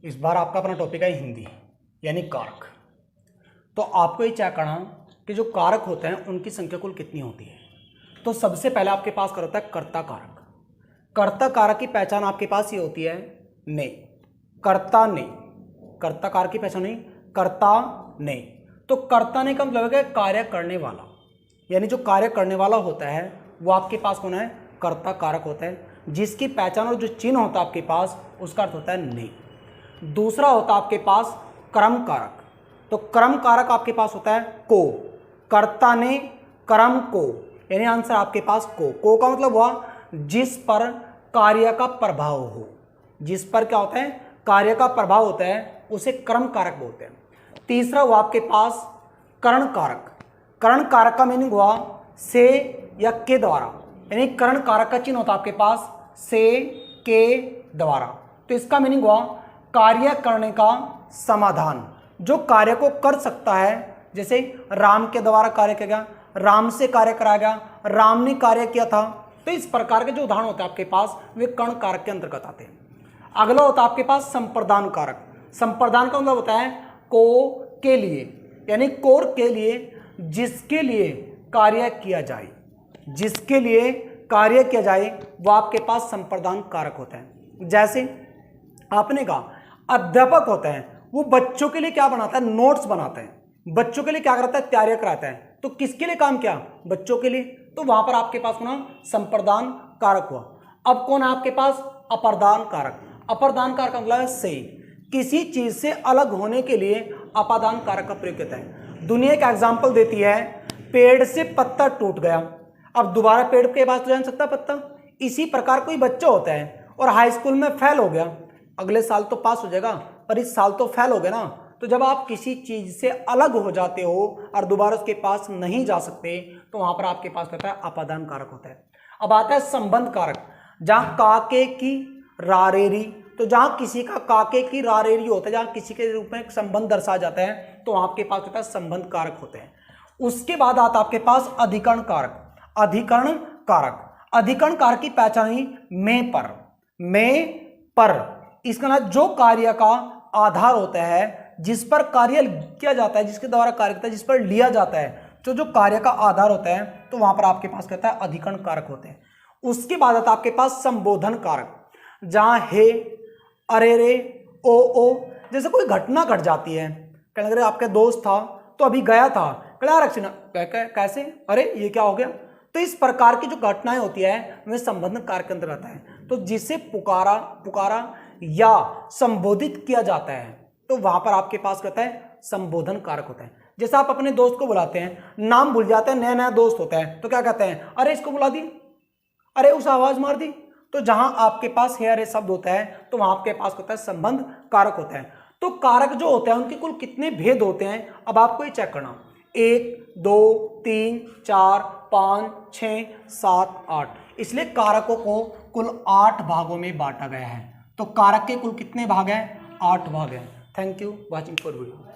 इस बार आपका अपना टॉपिक है हिंदी यानी कारक। तो आपको ये चेक करना कि जो कारक होते हैं उनकी संख्या कुल कितनी होती है। तो सबसे पहले आपके पास क्या होता है कर्ता कारक। कर्ता कारक की पहचान आपके पास ये होती है ने, कर्ता ने, कर्ता कारक की पहचान नहीं, कर्ता ने। तो कर्ता ने का मतलब है कार्य करने वाला, यानी जो कार्य करने वाला होता है वो आपके पास कौन है, कर्ता कारक होता है, जिसकी पहचान और जो चिन्ह होता है आपके पास उसका अर्थ होता है ने। दूसरा होता है आपके पास क्रम कारक। तो क्रम कारक आपके पास होता है को, कर्ता ने क्रम को, यानी आंसर आपके पास को का मतलब हुआ जिस पर कार्य का प्रभाव हो, जिस पर क्या होता है कार्य का प्रभाव होता है उसे क्रम कारक बोलते हैं। तीसरा हुआ आपके पास करण कारक। करण कारक का मीनिंग हुआ से या के द्वारा, यानी करण कारक का चिन्ह होता है आपके पास से के द्वारा। तो इसका मीनिंग हुआ कार्य करने का समाधान, जो कार्य को कर सकता है। जैसे राम के द्वारा कार्य किया गया, राम से कार्य कराया गया, राम ने कार्य किया था। तो इस प्रकार के जो उदाहरण होते हैं आपके पास वे कर्ण कारक के अंतर्गत आते हैं। अगला होता है आपके पास संप्रदान कारक। संप्रदान का मतलब होता है को के लिए, यानी कोर के लिए, जिसके लिए कार्य किया जाए, जिसके लिए कार्य किया जाए वो आपके पास संप्रदान कारक होता है। जैसे आपने कहा अध्यापक होता है वो बच्चों के लिए क्या बनाता है, नोट्स बनाता है, बच्चों के लिए क्या करता है, तैयारियां कराता है। तो किसके लिए काम किया, बच्चों के लिए। तो वहां पर आपके पास कौन संप्रदान कारक हुआ। अब कौन है आपके पास अपर्दान कारक। अपर्दान कारक का मतलब है से, किसी चीज से अलग होने के लिए अपादान कारक का प्रयोग होता है। दुनिया का एग्जाम्पल देती है, पेड़ से पत्ता टूट गया, अब दोबारा पेड़ के पास तो जा सकता पत्ता। इसी प्रकार कोई बच्चा होता है और हाई स्कूल में फेल हो गया, अगले साल तो पास हो जाएगा पर इस साल तो फेल हो गया ना। तो जब आप किसी चीज से अलग हो जाते हो और दोबारा उसके पास नहीं जा सकते तो वहां पर आपके पास होता है अपादान कारक होता है। अब आता है संबंध कारक। जहां काके की रारेरी, तो जहां किसी का काके की रारेरी होता है, जहां किसी के रूप में संबंध दर्शाया जाता है तो आपके पास होता है संबंध कारक होते हैं। उसके बाद आता आपके पास अधिकरण कारक। अधिकरण कारक, अधिकरण कारक की पहचान ही में पर, में पर। इसका मतलब जो कार्य का आधार होता है, जिस पर कार्य किया जाता है, जिसके द्वारा कार्य होता है, जिस पर लिया जाता है, तो जो कार्य का आधार होता है तो वहां पर आपके पास कहता है अधिकरण कारक होते हैं। उसके बाद आता है आपके पास संबोधन कारक। जहां हे, अरे रे, ओ, जैसे कोई घटना घट जाती है, कहने लगे आपका दोस्त था तो अभी गया था, कैसे, अरे ये क्या हो गया। तो इस प्रकार की जो घटनाएं होती है वह संबोधन कारक के अंदर आता है। तो जिसे पुकारा या संबोधित किया जाता है तो वहां पर आपके पास कहता है संबोधन कारक होता है। जैसे आप अपने दोस्त को बुलाते हैं, नाम भूल जाते हैं, नया नया दोस्त होता है तो क्या कहते हैं, अरे इसको बुला दी, अरे उस आवाज मार दी। तो जहां आपके पास है अरे शब्द होता है तो वहां आपके पास होता है संबंध कारक होता है। तो कारक जो होते हैं उनके कुल कितने भेद होते हैं, अब आपको ये चेक करना। 1 2 3 4 5 6 7 8, इसलिए कारकों को कुल 8 भागों में बांटा गया है। तो कारक के कुल कितने भाग हैं, 8 भाग हैं। Thank you watching for video.